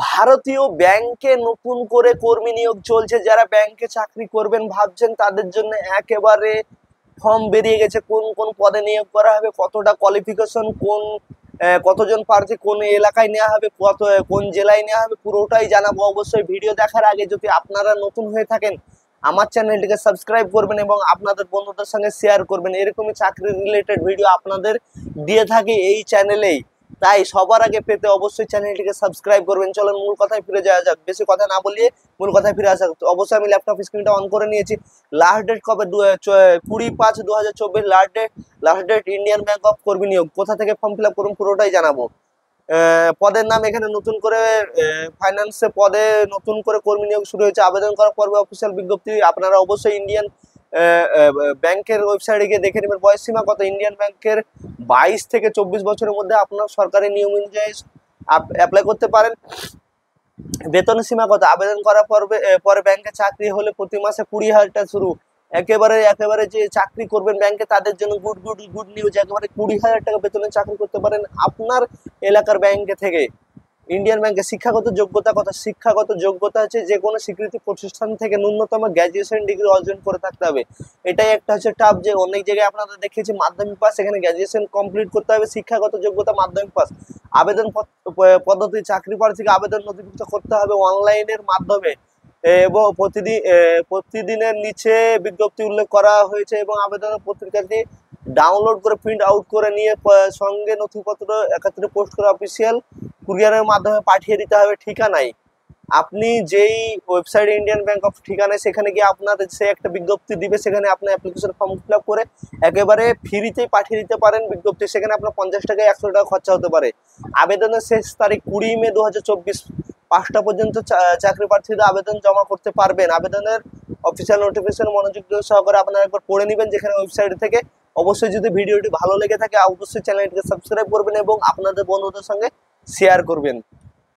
ভারতীয় ব্যাংকে নতুন করে কর্মী নিয়োগ চলছে। যারা ব্যাংকে চাকরি করবেন ভাবছেন তাদের জন্য একেবারে ফর্ম বেরিয়ে গেছে। কোন কোন পদে নিয়োগ করা হবে, কতটা কোয়ালিফিকেশন, কতজন প্রার্থী কোন এলাকায় নেওয়া হবে, কোন জেলায় নেওয়া হবে, পুরোটাই জানাবো। অবশ্যই ভিডিও দেখার আগে যদি আপনারা নতুন হয়ে থাকেন আমার চ্যানেলটিকে সাবস্ক্রাইব করবেন এবং আপনাদের বন্ধুদের সঙ্গে শেয়ার করবেন। এরকমই চাকরি রিলেটেড ভিডিও আপনাদের দিয়ে থাকি এই চ্যানেলেই, তাই সবার আগে পেতে অবশ্যই চ্যানেলটিকে সাবস্ক্রাইব করবেন। চলুন মূল কথায় ফিরে যাওয়া যাক, বেশি কথা না বলিয়ে মূল কথায় ফিরে আসা। অবশ্যই আমি ল্যাপটপ স্ক্রিনটা অন করে নিয়েছি। লাস্ট ডেট কবে? 20/5/2024 last date Indian bank of কর্মী নিয়োগ। কোথা থেকে ফর্ম ফিল আপ করুন পুরোটাই জানাবো। পদের নাম এখানে নতুন করে ফাইন্যান্সে পদে নতুন করে কর্মী নিয়োগ শুরু হয়েছে। আবেদন করার পর্বে অফিসিয়াল বিজ্ঞপ্তি আপনারা অবশ্যই ইন্ডিয়ান ব্যাংকের ওয়েবসাইটে গিয়ে দেখে নেবেন। বয়স সীমা কত? ইন্ডিয়ান ব্যাংকের 22 থেকে 24 বছরের মধ্যে আপনার সরকারি নিয়ম অনুযায়ী অ্যাপ্লাই করতে পারেন। বেতন সীমা কত? আবেদন করার পরে ব্যাংকে চাকরি হলে প্রতি মাসে 20,000 টাকা শুরু। একেবারে যে চাকরি করবেন ব্যাংকে তাদের জন্য গুড নিউজ। একেবারে 20,000 টাকা বেতনে চাকরি করতে পারেন আপনার এলাকার ব্যাংকে থেকে। ইন্ডিয়ান ব্যাংকে শিক্ষাগত যোগ্যতা কত? শিক্ষাগত যোগ্যতা হচ্ছে যে কোনো স্বীকৃতি প্রতিষ্ঠান থেকে ন্যূনতম গ্র্যাজুয়েশন ডিগ্রি অর্জন করে থাকতে হবে। এটাই একটা হচ্ছে টাফ, যে অনেক জায়গায় আপনাদের দেখেছি মাধ্যমিক পাস, এখানে গ্র্যাজুয়েশন কমপ্লিট করতে হবে। শিক্ষাগত যোগ্যতা মাধ্যমিক পাস। আবেদন পদ্ধতি, চাকরি প্রার্থীকে আবেদন নথিভুক্ত করতে হবে অনলাইনের মাধ্যমে এবং প্রতিদিনের নিচে বিজ্ঞপ্তি উল্লেখ করা হয়েছে এবং আবেদনের পত্রিকাটি ডাউনলোড করে প্রিন্ট আউট করে নিয়ে সঙ্গে নথিপত্র একত্রে পোস্ট করে অফিসিয়াল কুরিয়ারের মাধ্যমে পাঠিয়ে দিতে হবে ঠিকানায়। আপনি যেই ওয়েবসাইট ইন্ডিয়ান ব্যাংক অফ ঠিকানায় সেখানে গিয়ে আপনাদের সে একটা বিজ্ঞপ্তি দিবে, সেখানে আপনার অ্যাপ্লিকেশন ফর্ম ফিল আপ করে একেবারে ফ্রিতেই পাঠিয়ে দিতে পারেন বিজ্ঞপ্তি। সেখানে আপনার 50 টাকায় 100 টাকা খরচা হতে পারে। আবেদনের শেষ তারিখ 20 মে 2024 5টা পর্যন্ত চাকরি প্রার্থীরা আবেদন জমা করতে পারবেন। আবেদনের অফিসিয়াল নোটিফিকেশন মনোযোগ সহকারে আপনারা একবার পড়ে নেবেন যেখানে ওয়েবসাইট থেকে। অবশ্যই যদি ভিডিওটি ভালো লেগে থাকে অবশ্যই চ্যানেলটিকে সাবস্ক্রাইব করবেন এবং আপনাদের বন্ধুদের সঙ্গে শেয়ার করবেন।